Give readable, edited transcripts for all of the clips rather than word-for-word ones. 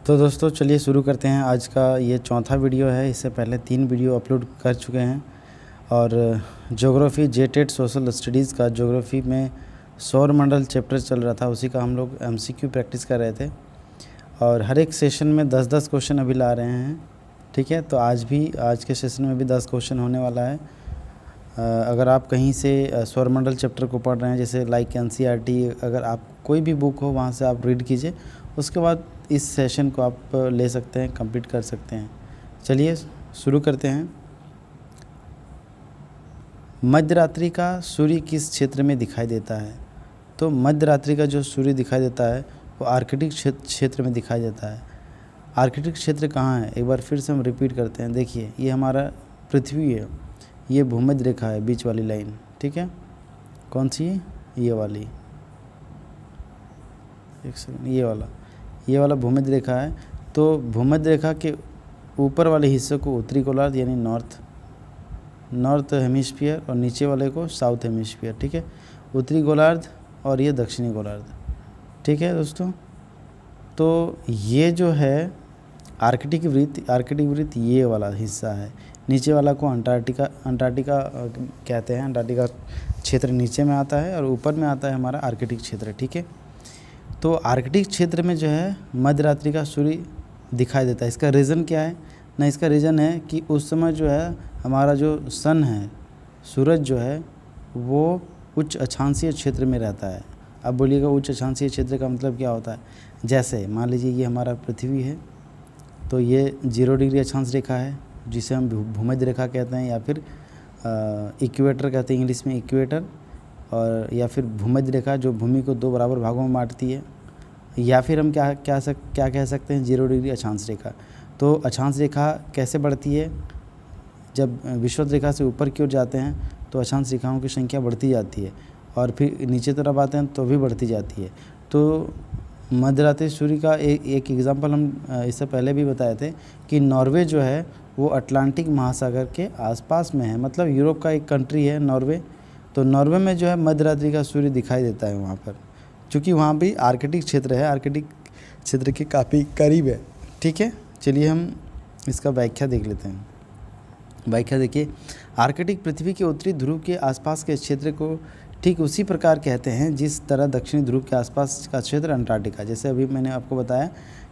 तो दोस्तों चलिए शुरू करते हैं। आज का ये चौथा वीडियो है। इससे पहले 3 वीडियो अपलोड कर चुके हैं और ज्योग्राफी जेटेट सोशल स्टडीज़ का ज्योग्राफी में सौरमंडल चैप्टर चल रहा था, उसी का हम लोग एमसीक्यू प्रैक्टिस कर रहे थे और हर एक सेशन में 10-10 क्वेश्चन अभी ला रहे हैं। ठीक है, तो आज के सेशन में भी 10 क्वेश्चन होने वाला है। अगर आप कहीं से सौरमंडल चैप्टर को पढ़ रहे हैं, जैसे लाइक एनसीईआरटी, अगर आप कोई भी बुक हो वहाँ से आप रीड कीजिए, उसके बाद इस सेशन को आप ले सकते हैं, कंप्लीट कर सकते हैं। चलिए शुरू करते हैं। मध्यरात्रि का सूर्य किस क्षेत्र में दिखाई देता है? तो मध्यरात्रि का जो सूर्य दिखाई देता है वो आर्कटिक क्षेत्र में दिखाई देता है। आर्कटिक क्षेत्र कहाँ है? एक बार फिर से हम रिपीट करते हैं। देखिए, ये हमारा पृथ्वी है, ये भूमध्य रेखा है, बीच वाली लाइन। ठीक है, कौन सी? ये वाली, एक सेकंड, ये वाला भूमध्य रेखा है। तो भूमध्य रेखा के ऊपर वाले हिस्से को उत्तरी गोलार्ध यानी नॉर्थ हेमिस्फीयर और नीचे वाले को साउथ हेमिस्फीयर। ठीक है, उत्तरी गोलार्ध और ये दक्षिणी गोलार्ध। ठीक है दोस्तों, तो ये जो है आर्कटिक वृत्त ये वाला हिस्सा है। नीचे वाला को अंटार्कटिका कहते हैं। अंटार्कटिका क्षेत्र नीचे में आता है और ऊपर में आता है हमारा आर्कटिक क्षेत्र। ठीक है, तो आर्कटिक क्षेत्र में जो है मध्यरात्रि का सूर्य दिखाई देता है। इसका रीज़न क्या है ना? इसका रीज़न है कि उस समय जो है हमारा जो सन है, सूरज जो है वो उच्च अक्षांशीय क्षेत्र में रहता है। अब बोलिएगा उच्च अक्षांशीय क्षेत्र का मतलब क्या होता है? जैसे मान लीजिए ये हमारा पृथ्वी है, तो ये 0 डिग्री अक्षांश रेखा है जिसे हम भूमध्य रेखा कहते हैं, या फिर इक्वेटर कहते हैं इंग्लिश में, इक्वेटर, और या फिर भूमध्य रेखा जो भूमि को 2 बराबर भागों में बांटती है, या फिर हम क्या कह सकते हैं 0 डिग्री अक्षांश रेखा। तो अक्षांश रेखा कैसे बढ़ती है? जब विषुवत रेखा से ऊपर की ओर जाते हैं तो अक्षांश रेखाओं की संख्या बढ़ती जाती है और फिर नीचे तरफ आते हैं तो भी बढ़ती जाती है। तो मध्यरात्रि सूर्य का एक एग्जांपल हम इससे पहले भी बताए थे कि नॉर्वे जो है वो अटलांटिक महासागर के आसपास में है, मतलब यूरोप का एक कंट्री है नॉर्वे। तो नॉर्वे में जो है मध्यरात्रि का सूर्य दिखाई देता है वहाँ पर, क्योंकि वहाँ भी आर्कटिक क्षेत्र है, आर्कटिक क्षेत्र के काफ़ी करीब है। ठीक है, चलिए हम इसका व्याख्या देख लेते हैं। व्याख्या देखिए, आर्कटिक पृथ्वी के उत्तरी ध्रुव के आसपास के क्षेत्र को ठीक उसी प्रकार कहते हैं जिस तरह दक्षिणी ध्रुव के आसपास का क्षेत्र अंटार्कटिका। जैसे अभी मैंने आपको बताया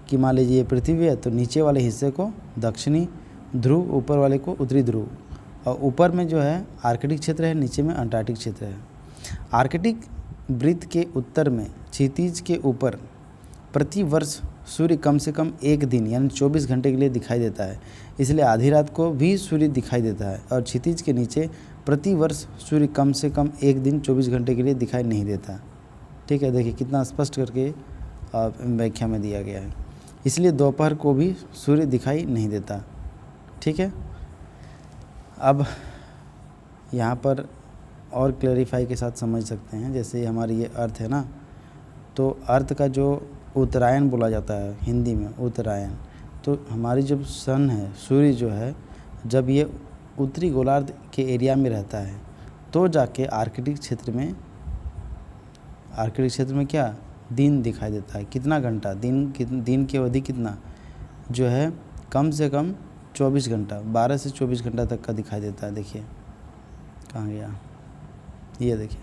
कि मान लीजिए ये पृथ्वी है, तो नीचे वाले हिस्से को दक्षिणी ध्रुव, ऊपर वाले को उत्तरी ध्रुव, और ऊपर में जो है आर्कटिक क्षेत्र है, नीचे में अंटार्कटिक क्षेत्र है। आर्कटिक वृत्त के उत्तर में क्षितिज के ऊपर प्रति वर्ष सूर्य कम से कम एक दिन यानी 24 घंटे के लिए दिखाई देता है, इसलिए आधी रात को भी सूर्य दिखाई देता है। और क्षितिज के नीचे प्रति वर्ष सूर्य कम से कम एक दिन 24 घंटे के लिए दिखाई नहीं देता। ठीक है, देखिए कितना स्पष्ट करके व्याख्या में दिया गया है। इसलिए दोपहर को भी सूर्य दिखाई नहीं देता। ठीक है, अब यहाँ पर और क्लैरिफाई के साथ समझ सकते हैं। जैसे हमारी ये अर्थ है ना, तो अर्थ का जो उत्तरायण बोला जाता है हिंदी में, उत्तरायण, तो हमारी जब सन है, सूर्य जो है, जब ये उत्तरी गोलार्ध के एरिया में रहता है तो जाके आर्कटिक क्षेत्र में क्या दिन दिखाई देता है। कितना घंटा? दिन की अवधि कितना जो है, कम से कम 24 घंटा, 12 से 24 घंटा तक का दिखाई देता है। देखिए कहाँ गया, ये देखिए,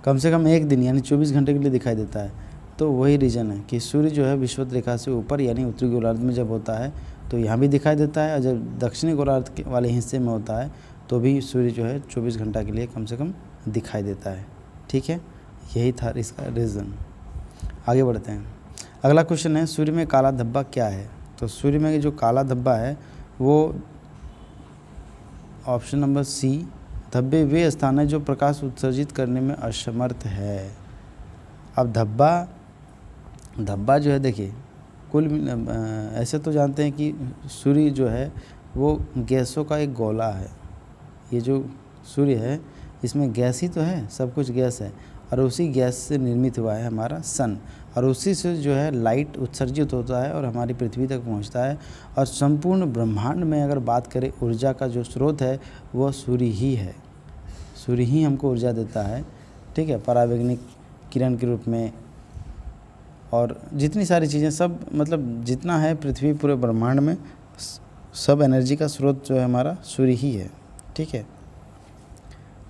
कम से कम एक दिन यानी 24 घंटे के लिए दिखाई देता है। तो वही रीज़न है कि सूर्य जो है विषुवत रेखा से ऊपर यानी उत्तरी गोलार्ध में जब होता है तो यहाँ भी दिखाई देता है, और जब दक्षिणी गोलार्ध के वाले हिस्से में होता है तो भी सूर्य जो है 24 घंटा के लिए कम से कम दिखाई देता है। ठीक है, यही था इसका रीज़न। आगे बढ़ते हैं। अगला क्वेश्चन है, सूर्य में काला धब्बा क्या है? तो सूर्य में जो काला धब्बा है वो ऑप्शन नंबर सी, धब्बे वे स्थान है जो प्रकाश उत्सर्जित करने में असमर्थ है। अब धब्बा जो है, देखिए ऐसे तो जानते हैं कि सूर्य जो है वो गैसों का एक गोला है। ये जो सूर्य है इसमें गैस ही तो है, सब कुछ गैस है, और उसी गैस से निर्मित हुआ है हमारा सन, और उसी से जो है लाइट उत्सर्जित होता है और हमारी पृथ्वी तक पहुंचता है। और संपूर्ण ब्रह्मांड में अगर बात करें ऊर्जा का जो स्रोत है वो सूर्य ही है। सूर्य ही हमको ऊर्जा देता है। ठीक है, परावैंगनिक किरण के रूप में और जितनी सारी चीज़ें सब मतलब जितना है पृथ्वी पूरे ब्रह्मांड में सब एनर्जी का स्रोत जो है हमारा सूर्य ही है। ठीक है,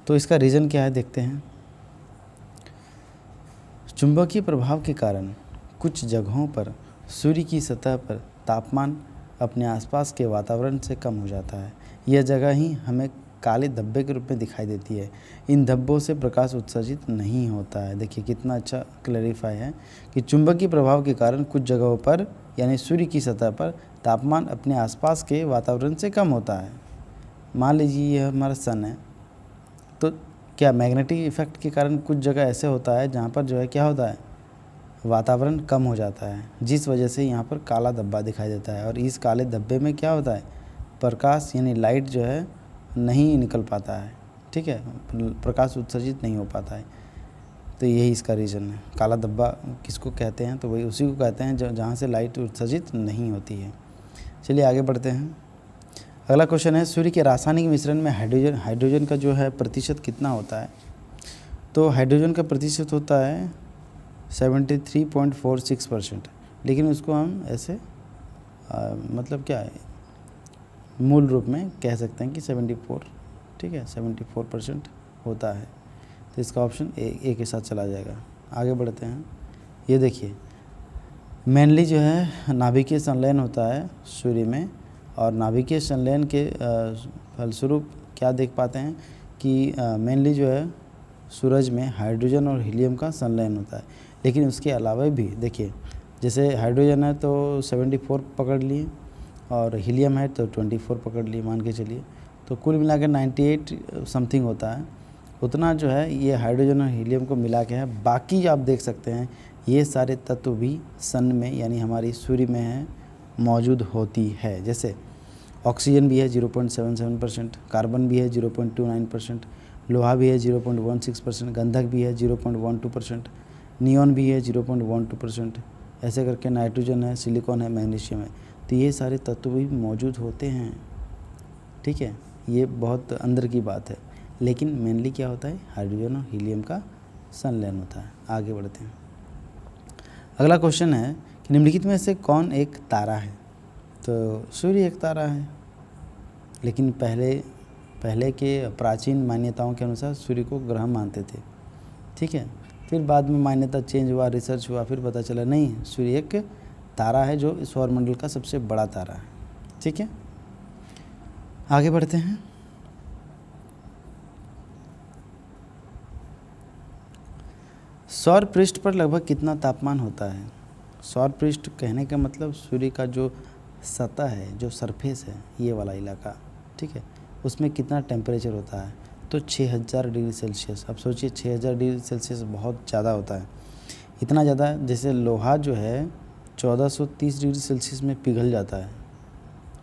तो इसका रीज़न क्या है देखते हैं। चुंबकीय प्रभाव के कारण कुछ जगहों पर सूर्य की सतह पर तापमान अपने आसपास के वातावरण से कम हो जाता है। यह जगह ही हमें काले धब्बे के रूप में दिखाई देती है। इन धब्बों से प्रकाश उत्सर्जित नहीं होता है। देखिए कितना अच्छा क्लैरिफाई है कि चुंबकीय प्रभाव के कारण कुछ जगहों पर यानी सूर्य की सतह पर तापमान अपने आसपास के वातावरण से कम होता है। मान लीजिए यह हमारा सन है, तो क्या मैग्नेटिक इफेक्ट के कारण कुछ जगह ऐसे होता है जहाँ पर जो है क्या होता है, वातावरण कम हो जाता है, जिस वजह से यहाँ पर काला धब्बा दिखाई देता है। और इस काले धब्बे में क्या होता है, प्रकाश यानी लाइट जो है नहीं निकल पाता है। ठीक है, प्रकाश उत्सर्जित नहीं हो पाता है। तो यही इसका रीज़न है। काला धब्बा किसको कहते हैं, तो वही उसी को कहते हैं जहाँ से लाइट उत्सर्जित नहीं होती है। चलिए आगे बढ़ते हैं। अगला क्वेश्चन है, सूर्य के रासायनिक मिश्रण में हाइड्रोजन का जो है प्रतिशत कितना होता है। तो हाइड्रोजन का प्रतिशत होता है 73.46%, लेकिन उसको हम ऐसे मतलब क्या है, मूल रूप में कह सकते हैं कि 74, ठीक है 74% होता है। तो इसका ऑप्शन ए के साथ चला जाएगा। आगे बढ़ते हैं। ये देखिए मेनली जो है नाभिकीय संलयन होता है सूर्य में, और नाभिकीय संलयन के फलस्वरूप क्या देख पाते हैं कि मेनली जो है सूरज में हाइड्रोजन और हीलियम का संलयन होता है। लेकिन उसके अलावा भी देखिए, जैसे हाइड्रोजन है तो 74 पकड़ लिए और हीलियम है तो 24 पकड़ लिए, मान के चलिए, तो कुल मिला के 98 समथिंग होता है। उतना जो है ये हाइड्रोजन और हीलियम को मिला के है। बाकी आप देख सकते हैं ये सारे तत्व भी सन में यानी हमारी सूर्य में है मौजूद होती है। जैसे ऑक्सीजन भी है 0.77%, कार्बन भी है 0.29%, लोहा भी है 0.16%, गंधक भी है 0.12%, नियॉन भी है 0.12%, ऐसे करके नाइट्रोजन है, सिलिकॉन है, मैग्नीशियम है। तो ये सारे तत्व भी मौजूद होते हैं। ठीक है, ये बहुत अंदर की बात है, लेकिन मेनली क्या होता है, हाइड्रोजन और हीलियम का संलयन होता है। आगे बढ़ते हैं। अगला क्वेश्चन है कि निम्नलिखित में से कौन एक तारा है। तो सूर्य एक तारा है, लेकिन पहले के प्राचीन मान्यताओं के अनुसार सूर्य को ग्रह मानते थे। ठीक है, फिर बाद में मान्यता चेंज हुआ, रिसर्च हुआ, फिर पता चला नहीं, सूर्य एक तारा है जो सौरमंडल का सबसे बड़ा तारा है। ठीक है, आगे बढ़ते हैं। सौर पृष्ठ पर लगभग कितना तापमान होता है। सौर पृष्ठ कहने का मतलब सूर्य का जो सतह है, जो सरफेस है, ये वाला इलाका, ठीक है, उसमें कितना टेम्परेचर होता है। तो 6000 डिग्री सेल्सियस। अब सोचिए 6000 डिग्री सेल्सियस बहुत ज़्यादा होता है। इतना ज़्यादा जैसे लोहा जो है 1430 डिग्री सेल्सियस में पिघल जाता है।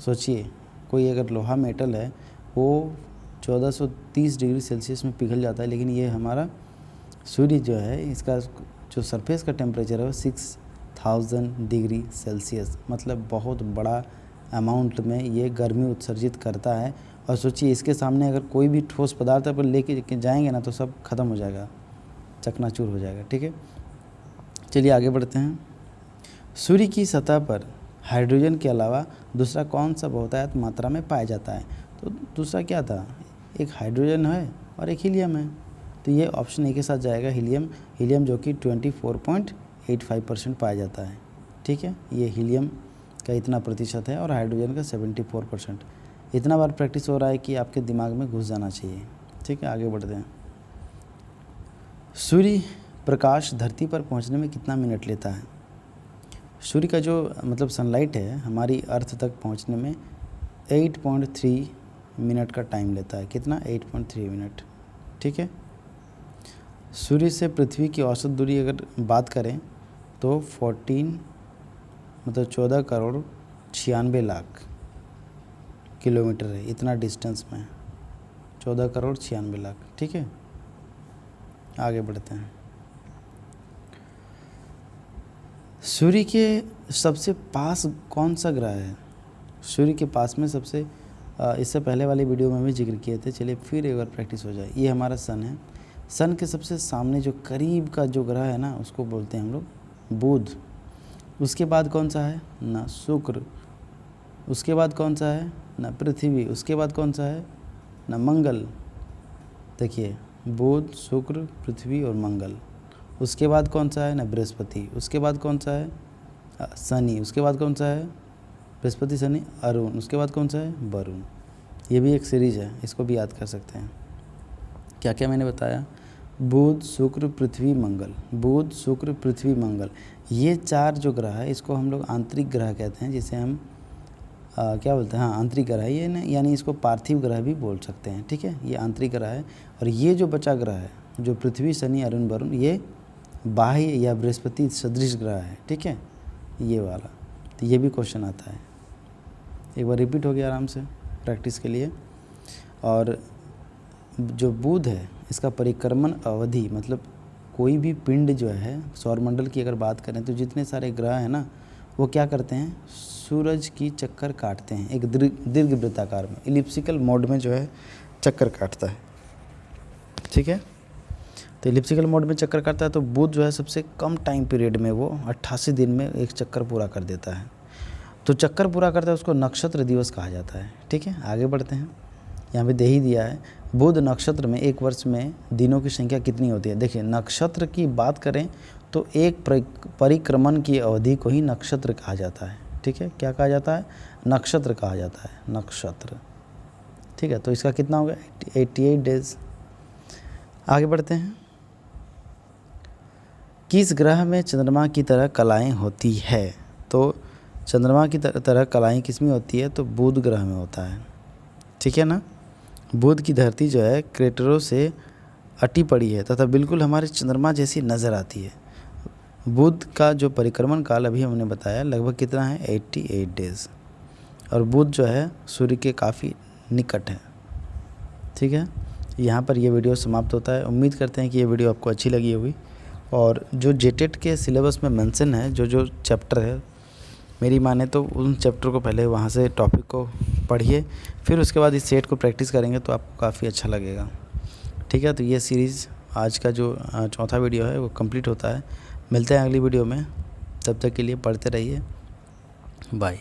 सोचिए कोई अगर लोहा मेटल है वो 1430 डिग्री सेल्सियस में पिघल जाता है, लेकिन ये हमारा सूर्य जो है इसका जो सरफेस का टेम्परेचर है वो 6000 डिग्री सेल्सियस, मतलब बहुत बड़ा अमाउंट में ये गर्मी उत्सर्जित करता है। और सोचिए इसके सामने अगर कोई भी ठोस पदार्थ पर लेके जाएंगे ना तो सब खत्म हो जाएगा, चकनाचूर हो जाएगा। ठीक है, चलिए आगे बढ़ते हैं। सूर्य की सतह पर हाइड्रोजन के अलावा दूसरा कौन सा बहुतायत मात्रा में पाया जाता है। तो दूसरा क्या था, एक हाइड्रोजन है और एक हीलियम है। तो ये ऑप्शन ए के साथ जाएगा, हीलियम जो कि 24.85% पाया जाता है। ठीक है, ये हीलियम का इतना प्रतिशत है और हाइड्रोजन का 74%। इतना बार प्रैक्टिस हो रहा है कि आपके दिमाग में घुस जाना चाहिए। ठीक है, आगे बढ़ते हैं। सूर्य प्रकाश धरती पर पहुंचने में कितना मिनट लेता है। सूर्य का जो मतलब सनलाइट है हमारी अर्थ तक पहुंचने में 8.3 मिनट का टाइम लेता है। कितना, 8.3 मिनट। ठीक है, सूर्य से पृथ्वी की औसत दूरी अगर बात करें तो 14 करोड़ 96 लाख किलोमीटर है। इतना डिस्टेंस में 14 करोड़ 96 लाख। ठीक है, आगे बढ़ते हैं। सूर्य के सबसे पास कौन सा ग्रह है। सूर्य के पास में सबसे इससे पहले वाली वीडियो में भी जिक्र किए थे, चलिए फिर एक बार प्रैक्टिस हो जाए। ये हमारा सन है। सन के सबसे सामने जो करीब का जो ग्रह है ना उसको बोलते हैं हम लोग बुध। उसके बाद कौन सा है ना शुक्र, उसके बाद कौन सा है ना पृथ्वी, उसके बाद कौन सा है ना मंगल। देखिए बुध, शुक्र, पृथ्वी और मंगल। उसके बाद कौन सा है ना बृहस्पति, उसके बाद कौन सा है शनि, उसके बाद कौन सा है बृहस्पति शनि अरुण, उसके बाद कौन सा है वरुण। ये भी एक सीरीज है, इसको भी याद कर सकते हैं। क्या क्या मैंने बताया, बुध, शुक्र, पृथ्वी, मंगल, बुध, शुक्र, पृथ्वी, मंगल। ये 4 जो ग्रह है इसको हम लोग आंतरिक ग्रह कहते हैं, जिसे हम क्या बोलते हैं, हाँ आंतरिक ग्रह है ये ना, यानी इसको पार्थिव ग्रह भी बोल सकते हैं। ठीक है, ये आंतरिक ग्रह है। और ये जो बचा ग्रह है जो पृथ्वी, शनि, अरुण, वरुण, ये बाह्य या बृहस्पति सदृश ग्रह है। ठीक है, ये वाला, तो ये भी क्वेश्चन आता है। एक बार रिपीट हो गया आराम से प्रैक्टिस के लिए। और जो बुध है इसका परिक्रमण अवधि, मतलब कोई भी पिंड जो है सौरमंडल की अगर बात करें तो जितने सारे ग्रह हैं ना वो क्या करते हैं, सूरज की चक्कर काटते हैं एक दीर्घ वृत्ताकार में, इलिप्सिकल मोड में जो है चक्कर काटता है। ठीक है, तो इलिप्सिकल मोड में चक्कर काटता है। तो बुध जो है सबसे कम टाइम पीरियड में वो 88 दिन में एक चक्कर पूरा कर देता है। तो चक्कर पूरा करता है उसको नक्षत्र दिवस कहा जाता है। ठीक है, आगे बढ़ते हैं। यहाँ पे दे ही दिया है, बुध नक्षत्र में एक वर्ष में दिनों की संख्या कितनी होती है। देखिए नक्षत्र की बात करें तो एक परिक्रमण की अवधि को ही नक्षत्र कहा जाता है। ठीक है, क्या कहा जाता है, नक्षत्र कहा जाता है, नक्षत्र। ठीक है, तो इसका कितना होगा 88 डेज। आगे बढ़ते हैं। किस ग्रह में चंद्रमा की तरह कलाएं होती है। तो चंद्रमा की तरह कलाएं किस में होती है, तो बुध ग्रह में होता है। ठीक है ना, बुध की धरती जो है क्रेटरों से अटी पड़ी है तथा बिल्कुल हमारे चंद्रमा जैसी नज़र आती है। बुध का जो परिक्रमण काल अभी हमने बताया लगभग कितना है 88 डेज। और बुध जो है सूर्य के काफ़ी निकट है। ठीक है, यहाँ पर ये वीडियो समाप्त होता है। उम्मीद करते हैं कि ये वीडियो आपको अच्छी लगी होगी। और जो जेटेट के सिलेबस में मेंशन है जो चैप्टर है, मेरी माने तो उन चैप्टर को पहले वहाँ से टॉपिक को पढ़िए, फिर उसके बाद इस सेट को प्रैक्टिस करेंगे तो आपको काफ़ी अच्छा लगेगा। ठीक है, तो ये सीरीज़ आज का जो चौथा वीडियो है वो कंप्लीट होता है। मिलते हैं अगली वीडियो में, तब तक के लिए पढ़ते रहिए। बाय।